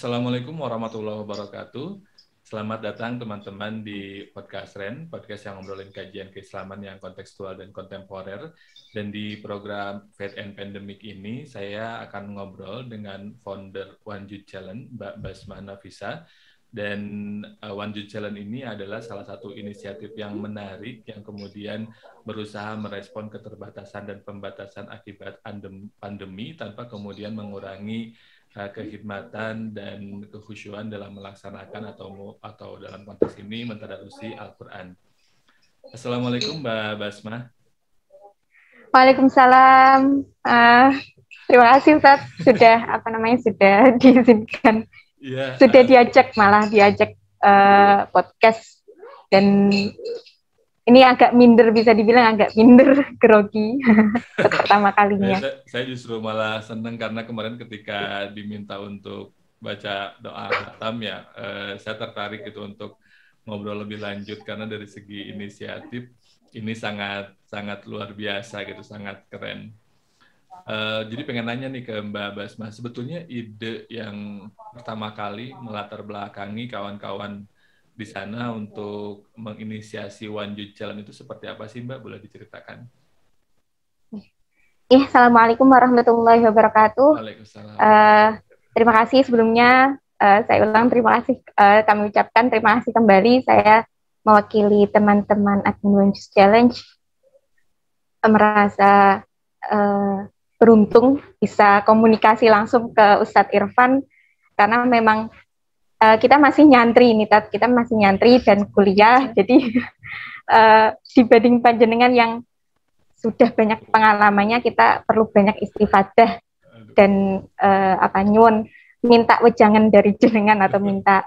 Assalamualaikum warahmatullahi wabarakatuh. Selamat datang teman-teman di Podcast REN, podcast yang ngobrolin kajian keislaman yang kontekstual dan kontemporer. Dan di program Faith and Pandemic ini, saya akan ngobrol dengan founder One Youth Challenge, Mbak Basma Nafisa. Dan One Youth Challenge ini adalah salah satu inisiatif yang menarik, yang kemudian berusaha merespon keterbatasan dan pembatasan akibat pandemi tanpa kemudian mengurangi kekhidmatan dan kekhusyuan dalam melaksanakan atau dalam konteks ini mentadarusi Al-Quran. Assalamualaikum Mbak Basma. Waalaikumsalam. Terima kasih Ustaz sudah sudah diizinkan. Ya, sudah diajak podcast, dan ini agak minder, bisa dibilang agak minder, grogi pertama kalinya. Saya justru malah senang karena kemarin ketika diminta untuk baca doa khatam ya, saya tertarik itu untuk ngobrol lebih lanjut karena dari segi inisiatif ini sangat luar biasa gitu, sangat keren. Jadi pengen nanya nih ke Mbak Basma, sebetulnya ide yang pertama kali melatar belakangi kawan-kawan di sana untuk menginisiasi One Youth Challenge itu seperti apa sih Mbak? Boleh diceritakan? Assalamualaikum warahmatullahi wabarakatuh. Waalaikumsalam. Terima kasih sebelumnya, saya ulang terima kasih, kami ucapkan terima kasih kembali. Saya mewakili teman-teman admin One Youth Challenge, merasa beruntung bisa komunikasi langsung ke Ustadz Irfan, karena memang kita masih nyantri nih, kita masih nyantri dan kuliah, jadi dibanding panjenengan yang sudah banyak pengalamannya, kita perlu banyak istifadah dan nyuwun minta wejangan dari jenengan atau minta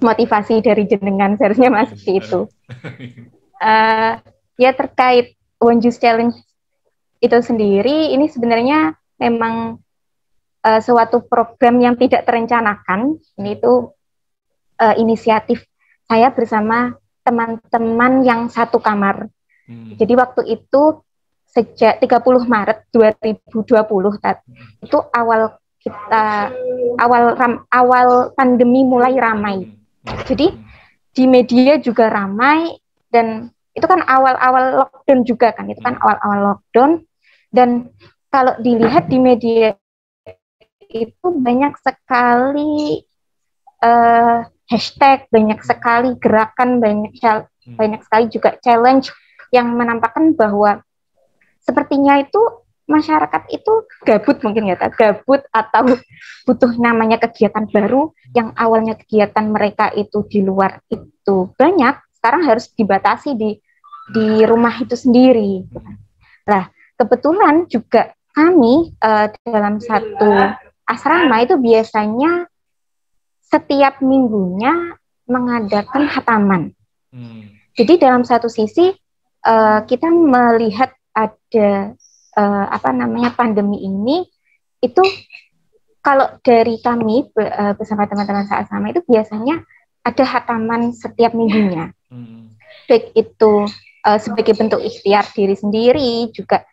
motivasi dari jenengan, seharusnya seperti itu. Ya, terkait One Youth Challenge itu sendiri, ini sebenarnya memang suatu program yang tidak terencanakan. Ini itu inisiatif saya bersama teman-teman yang satu kamar. Jadi waktu itu sejak 30 Maret 2020 itu awal pandemi mulai ramai. Jadi di media juga ramai, dan itu kan awal-awal lockdown juga kan, itu kan awal-awal lockdown. Dan kalau dilihat di media itu banyak sekali hashtag, banyak sekali gerakan, banyak sekali juga challenge yang menampakkan bahwa sepertinya itu masyarakat itu gabut, mungkin ya, gabut atau butuh namanya kegiatan baru, yang awalnya kegiatan mereka itu di luar itu banyak, sekarang harus dibatasi di rumah itu sendiri. Nah, kebetulan juga kami dalam satu asrama itu biasanya setiap minggunya mengadakan khataman. Jadi dalam satu sisi kita melihat ada pandemi ini, itu kalau dari kami bersama teman-teman asrama itu biasanya ada khataman setiap minggunya. Baik itu sebagai bentuk ikhtiar diri sendiri, juga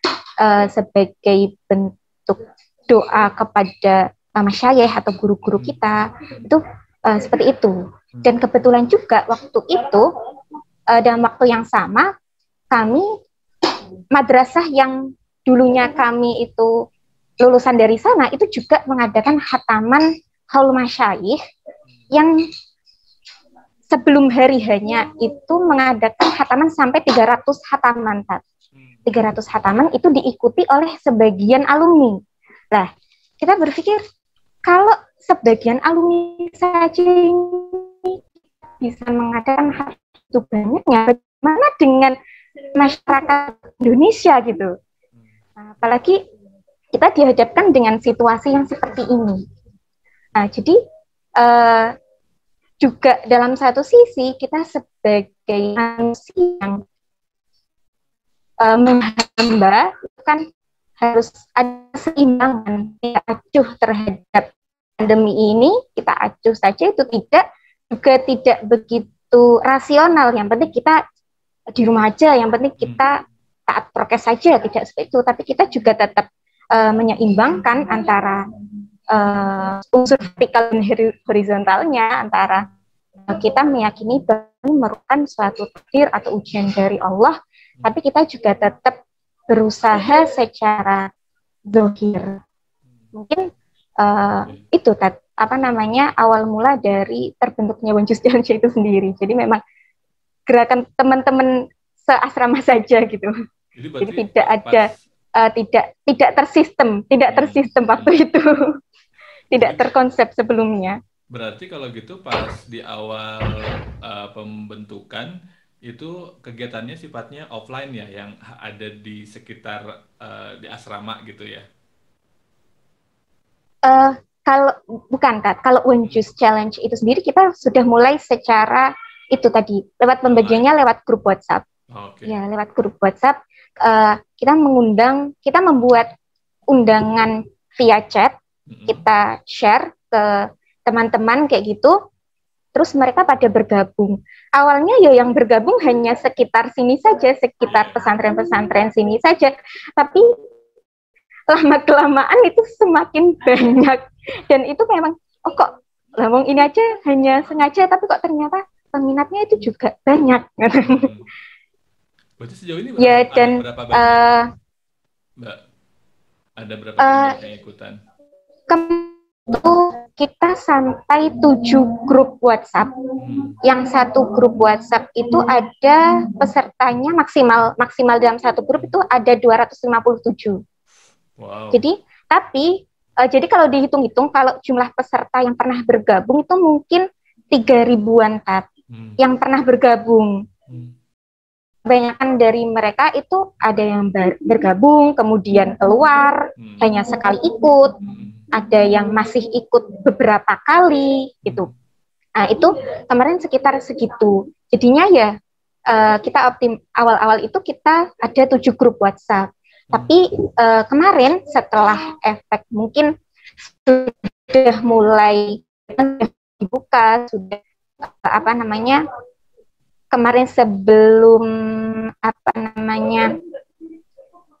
sebagai bentuk doa kepada masyayikh atau guru-guru kita, itu seperti itu. Dan kebetulan juga waktu itu dalam waktu yang sama, kami madrasah yang dulunya kami itu lulusan dari sana itu juga mengadakan khataman haul masyayikh, yang sebelum hari hanya itu mengadakan khataman sampai 300 khataman. 300 khataman itu diikuti oleh sebagian alumni. Nah, kita berpikir kalau sebagian alumni saja ini bisa mengadakan hal itu banyaknya, bagaimana dengan masyarakat Indonesia gitu? Nah, apalagi kita dihadapkan dengan situasi yang seperti ini. Nah, jadi juga dalam satu sisi kita sebagai manusia yang menghamba itu kan harus ada keseimbangan, kita acuh terhadap pandemi ini, kita acuh saja itu tidak begitu rasional. Yang penting kita di rumah aja, yang penting kita taat prokes saja, tidak seperti itu, tapi kita juga tetap menyeimbangkan antara unsur vertikal dan horizontalnya antara kita meyakini bahwa ini merupakan suatu takdir atau ujian dari Allah, tapi kita juga tetap berusaha secara zahir. Mungkin itu awal mula dari terbentuknya One Juice Challenge itu sendiri. Jadi memang gerakan teman-teman seasrama saja gitu. Jadi tidak ada tidak tersistem waktu itu. Tidak terkonsep sebelumnya. Berarti kalau gitu pas di awal pembentukan itu kegiatannya sifatnya offline ya, yang ada di sekitar di asrama gitu ya? Kalau bukan Kat, kalau One Juice Challenge itu sendiri kita sudah mulai secara itu tadi lewat pembagiannya lewat grup WhatsApp. Ya, lewat grup WhatsApp kita membuat undangan via chat, kita share ke teman-teman kayak gitu. Terus mereka pada bergabung. Awalnya ya yang bergabung hanya sekitar sini saja, sekitar pesantren-pesantren sini saja. Tapi lama-kelamaan itu semakin banyak. Dan itu memang, kok ngomong ini aja hanya sengaja, tapi kok ternyata peminatnya itu juga banyak. Berarti sejauh ini ya, ada berapa banyak? Mbak, ada berapa banyak yang ikutan? Kita sampai 7 grup WhatsApp. Yang satu grup WhatsApp itu ada pesertanya maksimal dalam satu grup itu ada 257. Wow. Jadi kalau dihitung-hitung, kalau jumlah peserta yang pernah bergabung itu mungkin 3.000-an yang pernah bergabung. Kebanyakan dari mereka itu ada yang bergabung, kemudian keluar, hanya sekali ikut, ada yang masih ikut beberapa kali, gitu. Nah, itu kemarin sekitar segitu. Jadinya ya, kita awal-awal itu kita ada 7 grup WhatsApp. Tapi kemarin setelah efek mungkin sudah mulai dibuka, sudah kemarin sebelum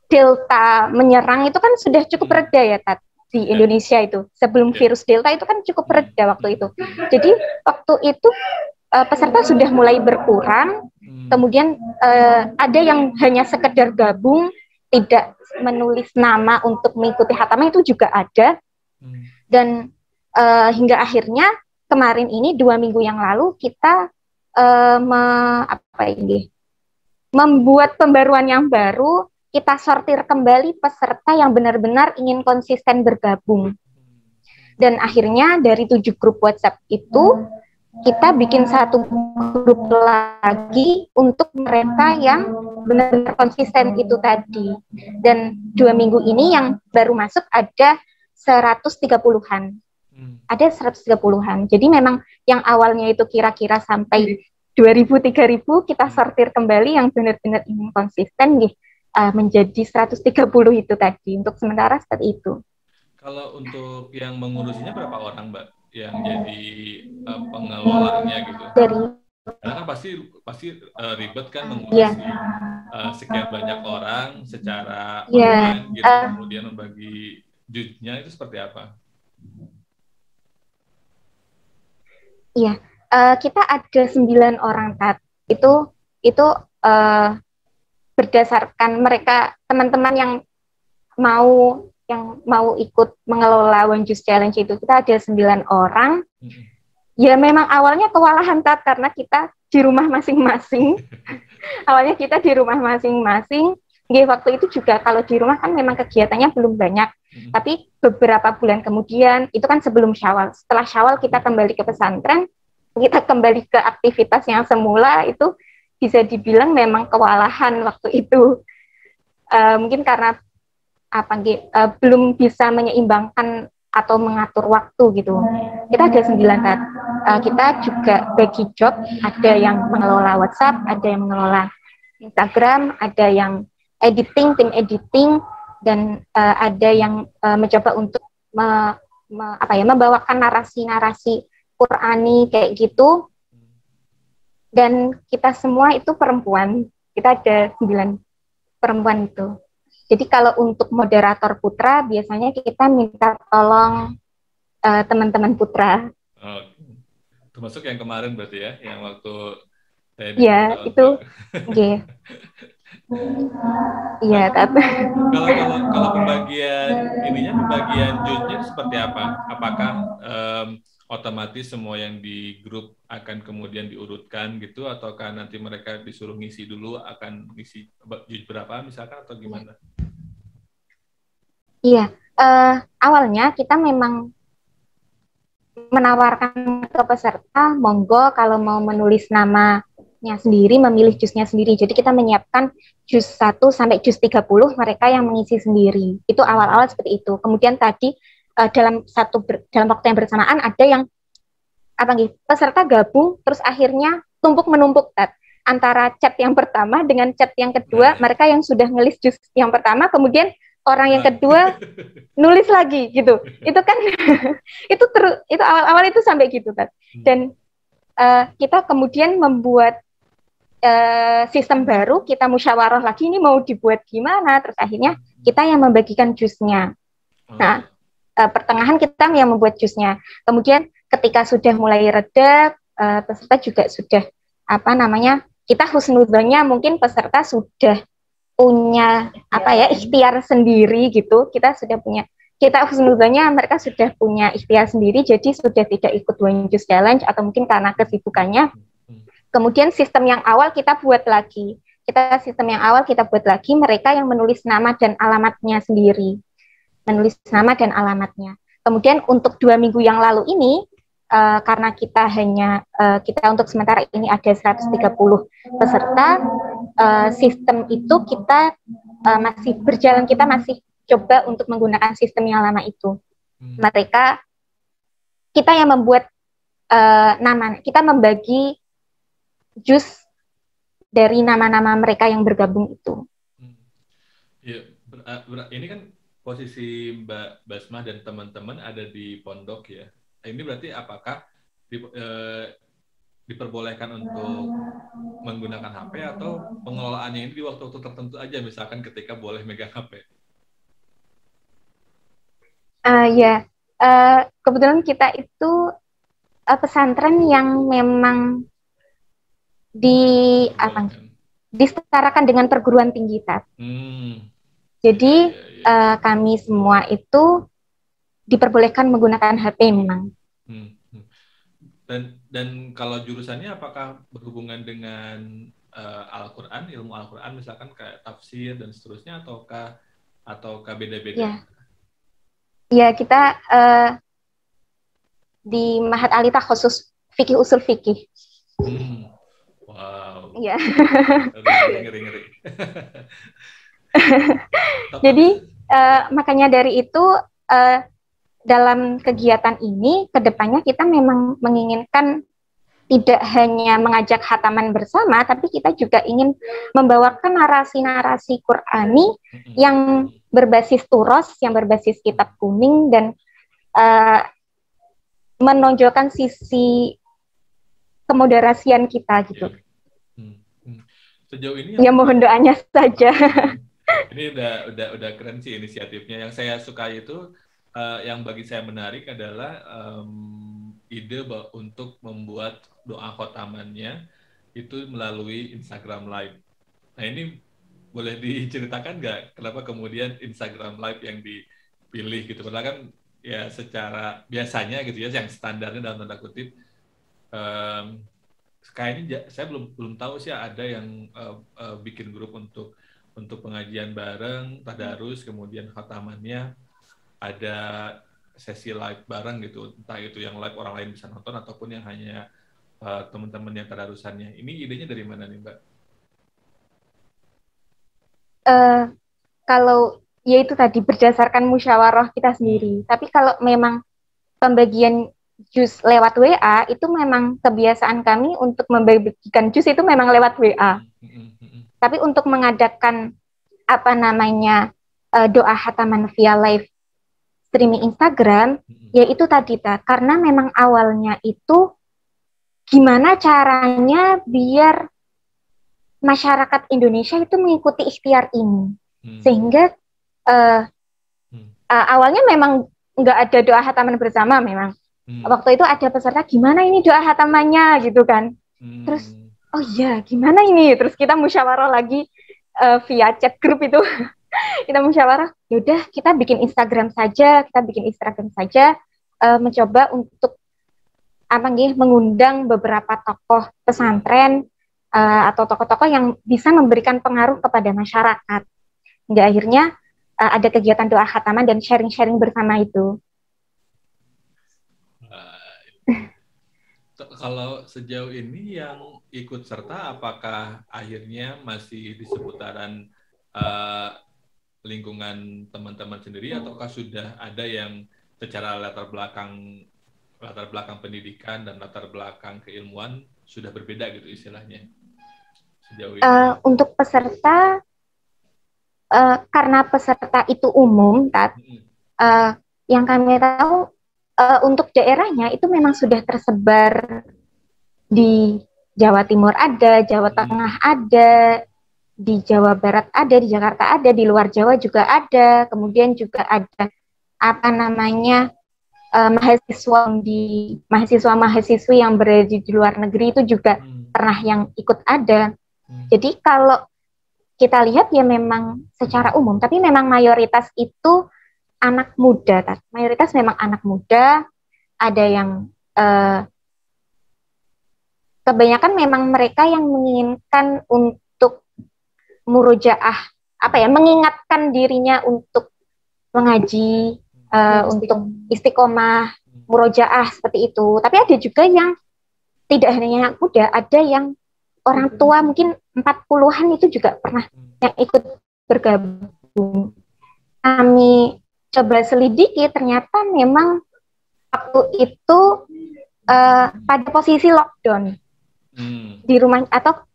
Delta menyerang itu kan sudah cukup reda ya Tat, di Indonesia itu. Sebelum virus Delta itu kan cukup reda waktu itu. Jadi waktu itu peserta sudah mulai berkurang. Kemudian ada yang hanya sekedar gabung, tidak menulis nama untuk mengikuti khatamah itu juga ada. Dan hingga akhirnya kemarin ini 2 minggu yang lalu kita membuat pembaruan yang baru, kita sortir kembali peserta yang benar-benar ingin konsisten bergabung. Dan akhirnya dari 7 grup WhatsApp itu, kita bikin 1 grup lagi untuk mereka yang benar-benar konsisten itu tadi. Dan 2 minggu ini yang baru masuk ada 130-an. Ada 130-an. Jadi memang yang awalnya itu kira-kira sampai 2.000-3.000 kita sortir kembali yang benar-benar ingin konsisten menjadi 130 itu tadi. Untuk sementara seperti itu. Kalau untuk yang mengurusinya berapa orang, Mbak, yang jadi pengelolanya gitu? Karena kan pasti ribet kan mengurusi sekian banyak orang secara online gitu, kemudian membagi judnya itu seperti apa? Iya, kita ada 9 orang Tat. Itu berdasarkan mereka teman-teman yang mau ikut mengelola One Juice Challenge itu, kita ada 9 orang. Ya memang awalnya kewalahan Tat, karena kita di rumah masing-masing. Awalnya kita di rumah masing-masing. Waktu itu juga kalau di rumah kan memang kegiatannya belum banyak. Tapi beberapa bulan kemudian, itu kan sebelum Syawal. Setelah Syawal kita kembali ke pesantren, kita kembali ke aktivitas yang semula, itu bisa dibilang memang kewalahan waktu itu. Mungkin karena belum bisa menyeimbangkan atau mengatur waktu gitu. Kita ada 9 Tat. Kita juga bagi job, ada yang mengelola WhatsApp, ada yang mengelola Instagram, ada yang tim editing, dan ada yang mencoba untuk membawakan narasi-narasi Qur'ani kayak gitu. Dan kita semua itu perempuan. Kita ada 9 perempuan itu. Jadi kalau untuk moderator putra biasanya kita minta tolong teman-teman putra. Oh, termasuk yang kemarin berarti ya, yang waktu saya Ya, itu, yeah. Iya, tapi kalau pembagian juznya seperti apa? Apakah otomatis semua yang di grup akan kemudian diurutkan gitu, ataukah nanti mereka disuruh ngisi dulu akan ngisi juz berapa misalkan atau gimana? Iya, awalnya kita memang menawarkan ke peserta, monggo kalau mau menulis namanya sendiri, memilih juznya sendiri. Jadi kita menyiapkan juz 1 sampai juz 30 mereka yang mengisi sendiri. Itu awal-awal seperti itu. Kemudian tadi dalam waktu yang bersamaan ada yang peserta gabung terus akhirnya tumpuk menumpuk antara chat yang pertama dengan chat yang kedua, mereka yang sudah ngelis juz yang pertama kemudian orang yang kedua nulis lagi gitu. Itu kan itu awal-awal itu sampai gitu kan. Dan kita kemudian membuat sistem baru, kita musyawarah lagi ini mau dibuat gimana, terus akhirnya kita yang membagikan juznya. Nah, pertengahan kita yang membuat juznya. Kemudian ketika sudah mulai reda, peserta juga sudah kita husnudzonnya mungkin peserta sudah punya ikhtiar sendiri gitu. Kita husnudzonnya mereka sudah punya ikhtiar sendiri, jadi sudah tidak ikut One Juz Challenge atau mungkin karena kesibukannya. Kemudian sistem yang awal kita buat lagi. Mereka yang menulis nama dan alamatnya sendiri. Kemudian untuk 2 minggu yang lalu ini, karena kita untuk sementara ini ada 130 peserta, sistem itu kita masih berjalan, kita masih coba untuk menggunakan sistem yang lama itu. Kita yang membuat kita membagi juz dari nama-nama mereka yang bergabung itu. Ya, ini kan posisi Mbak Basmah dan teman-teman ada di pondok ya. Ini berarti apakah diperbolehkan untuk menggunakan HP atau pengelolaannya ini di waktu-waktu tertentu aja, misalkan ketika boleh megang HP? Kebetulan kita itu pesantren yang memang disetarakan dengan perguruan tinggi, Jadi kami semua itu diperbolehkan menggunakan HP memang. Dan kalau jurusannya apakah berhubungan dengan Al-Quran, ilmu Al-Quran misalkan kayak tafsir dan seterusnya, ataukah beda-beda? Ya, kita di Ma'had Alita khusus fikih usul fikih. Wow. Iya. Ngeri. Jadi makanya dari itu dalam kegiatan ini kedepannya kita memang menginginkan tidak hanya mengajak khataman bersama, tapi kita juga ingin membawakan narasi-narasi Qur'ani yang berbasis turos, yang berbasis kitab kuning, dan menonjolkan sisi kemoderasian kita gitu. Sejauh ini ya mohon doanya saja. Ini udah keren sih inisiatifnya. Yang saya suka itu yang bagi saya menarik adalah ide untuk membuat doa khotamannya itu melalui Instagram Live. Nah, ini boleh diceritakan nggak kenapa kemudian Instagram Live yang dipilih gitu? Padahal kan ya secara biasanya gitu ya, yang standarnya dalam tanda kutip, kayaknya saya belum tahu sih ada yang bikin grup untuk pengajian bareng, tadarus, kemudian khatamannya ada sesi live bareng gitu, entah itu yang live orang lain bisa nonton ataupun yang hanya teman-teman yang tadarusannya. Ini idenya dari mana nih, Mbak? Kalau ya itu tadi berdasarkan musyawarah kita sendiri. Tapi kalau memang pembagian juz lewat WA, itu memang kebiasaan kami untuk membagikan juz itu memang lewat WA. Tapi untuk mengadakan doa khataman via live streaming Instagram, ya itu tadi karena memang awalnya itu gimana caranya biar masyarakat Indonesia itu mengikuti ikhtiar ini, sehingga awalnya memang nggak ada doa hataman bersama memang. Waktu itu ada peserta, gimana ini doa hatamannya gitu kan. Terus, oh iya, gimana ini? Terus kita musyawarah lagi via chat grup itu. Kita musyawarah, yaudah kita bikin Instagram saja, mencoba untuk mengundang beberapa tokoh pesantren atau tokoh-tokoh yang bisa memberikan pengaruh kepada masyarakat. Hingga akhirnya ada kegiatan doa khataman dan sharing-sharing bersama itu. Kalau sejauh ini yang ikut serta, apakah akhirnya masih di seputaran lingkungan teman-teman sendiri, ataukah sudah ada yang secara latar belakang pendidikan dan latar belakang keilmuan sudah berbeda gitu istilahnya sejauh ini? Untuk peserta, karena peserta itu umum, yang kami tahu untuk daerahnya itu memang sudah tersebar di Jawa Timur ada, Jawa Tengah ada, di Jawa Barat ada, di Jakarta ada, di luar Jawa juga ada, kemudian juga ada mahasiswa-mahasiswi yang berada di luar negeri itu juga pernah yang ikut ada. Jadi kalau kita lihat ya memang secara umum, tapi memang mayoritas itu anak muda, mayoritas memang anak muda, ada yang kebanyakan memang mereka yang menginginkan untuk murojaah, mengingatkan dirinya untuk mengaji, untuk istiqomah, murojaah seperti itu. Tapi ada juga yang tidak hanya anak muda, ada yang orang tua mungkin 40-an itu juga pernah yang ikut bergabung. Kami coba selidiki, ternyata memang waktu itu pada posisi lockdown di rumah atau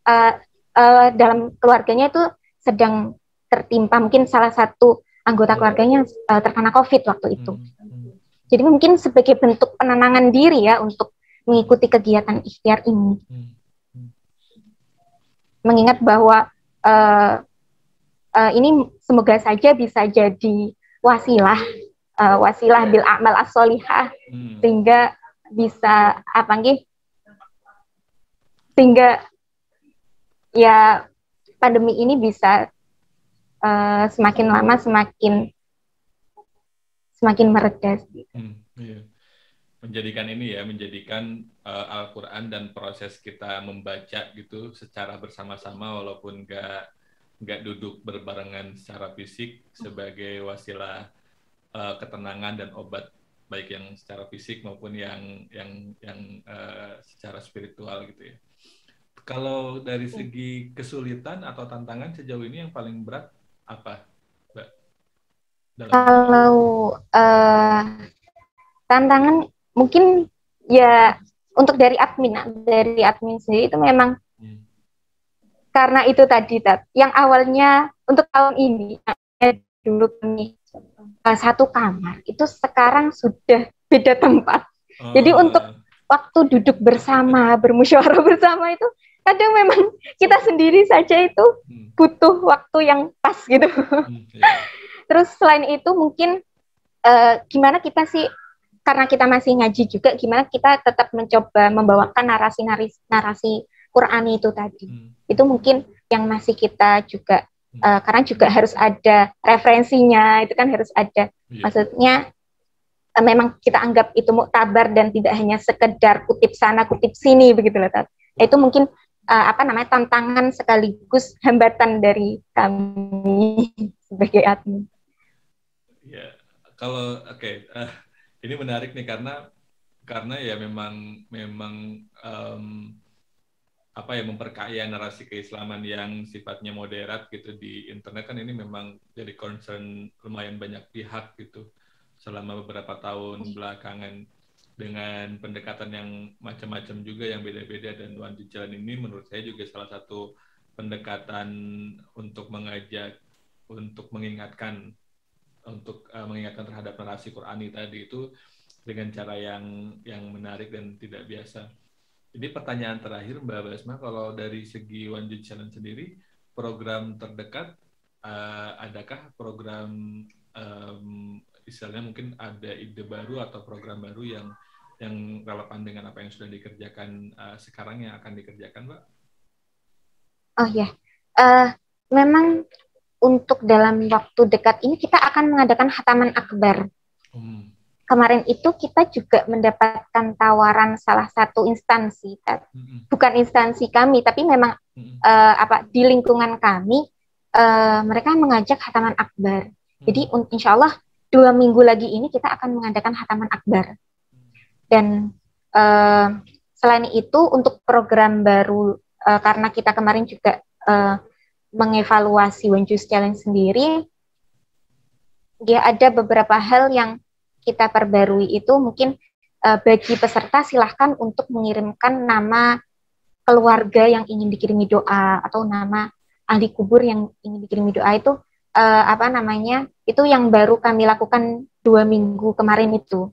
dalam keluarganya itu sedang tertimpa, mungkin salah satu anggota keluarganya terkena COVID waktu itu. Jadi mungkin sebagai bentuk penenangan diri ya untuk mengikuti kegiatan ikhtiar ini. Mengingat bahwa ini semoga saja bisa jadi wasilah bil amal as-solihah, sehingga bisa sehingga ya pandemi ini bisa semakin lama semakin mereda. Iya. Menjadikan Al-Quran dan proses kita membaca gitu secara bersama-sama walaupun nggak duduk berbarengan secara fisik sebagai wasilah ketenangan dan obat, baik yang secara fisik maupun yang secara spiritual gitu ya. Kalau dari segi kesulitan atau tantangan sejauh ini yang paling berat apa, Mbak? Kalau tantangan mungkin ya untuk dari admin sendiri itu memang karena itu tadi yang awalnya untuk tahun ini dulu kami satu kamar itu sekarang sudah beda tempat. Jadi untuk waktu duduk bersama, bermusyawarah bersama itu kadang memang kita sendiri saja itu butuh waktu yang pas gitu. Terus selain itu mungkin gimana kita sih, karena kita masih ngaji juga, gimana kita tetap mencoba membawakan narasi Qur'ani itu tadi. Itu mungkin yang masih kita juga karena juga harus ada referensinya, itu kan harus ada. Maksudnya memang kita anggap itu muktabar dan tidak hanya sekedar kutip sana kutip sini begitu loh, Tat. Itu mungkin tantangan sekaligus hambatan dari kami sebagai admin. Ya, kalau ini menarik nih karena ya memang memperkaya narasi keislaman yang sifatnya moderat gitu di internet kan, ini memang jadi concern lumayan banyak pihak gitu selama beberapa tahun belakangan, dengan pendekatan yang macam-macam juga yang beda-beda, dan One Jalan ini menurut saya juga salah satu pendekatan untuk mengajak, untuk mengingatkan terhadap narasi Qur'ani tadi itu dengan cara yang menarik dan tidak biasa. Jadi pertanyaan terakhir Mbak Basma, kalau dari segi One Jalan sendiri, program terdekat adakah program istilahnya mungkin ada ide baru atau program baru yang relevan dengan apa yang sudah dikerjakan sekarang yang akan dikerjakan, Mbak? Oh ya, memang untuk dalam waktu dekat ini kita akan mengadakan khataman akbar. Kemarin itu kita juga mendapatkan tawaran salah satu instansi, bukan instansi kami, tapi memang di lingkungan kami mereka mengajak khataman akbar. Jadi insya Allah 2 minggu lagi ini kita akan mengadakan khataman akbar. Dan selain itu untuk program baru, karena kita kemarin juga mengevaluasi One Juice Challenge sendiri, dia ada beberapa hal yang kita perbarui. Itu mungkin bagi peserta silahkan untuk mengirimkan nama keluarga yang ingin dikirimi doa atau nama ahli kubur yang ingin dikirimi doa. Itu itu yang baru kami lakukan 2 minggu kemarin itu.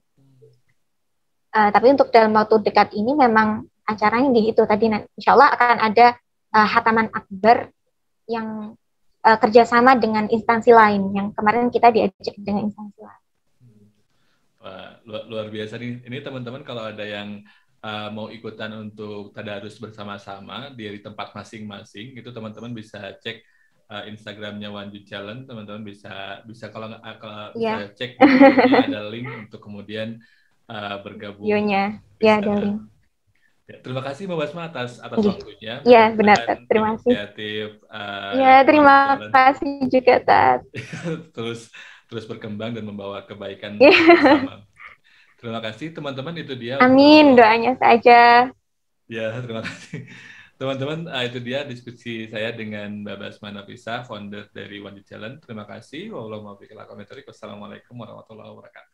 Tapi untuk dalam waktu dekat ini memang acaranya itu tadi, insya Allah akan ada khataman akbar yang kerjasama dengan instansi lain, yang kemarin kita diajak dengan instansi lain. Wah, luar biasa nih. Ini teman-teman kalau ada yang mau ikutan untuk tadarus bersama-sama di tempat masing-masing, itu teman-teman bisa cek Instagramnya One Juice Challenge. Teman-teman bisa kalau bisa cek ada link untuk kemudian bergabung. Videonya, ya ada link. Ya, terima kasih Mbak Basma atas waktunya. Iya benar, terima kasih. Terima kasih juga Tat. terus berkembang dan membawa kebaikan bersama. Terima kasih teman-teman, itu dia. Amin, doanya saja. Ya, terima kasih. Teman-teman, itu dia diskusi saya dengan Mbak Basma Nafisa, founder dari One Juice Challenge. Terima kasih. Wassalamualaikum warahmatullahi wabarakatuh.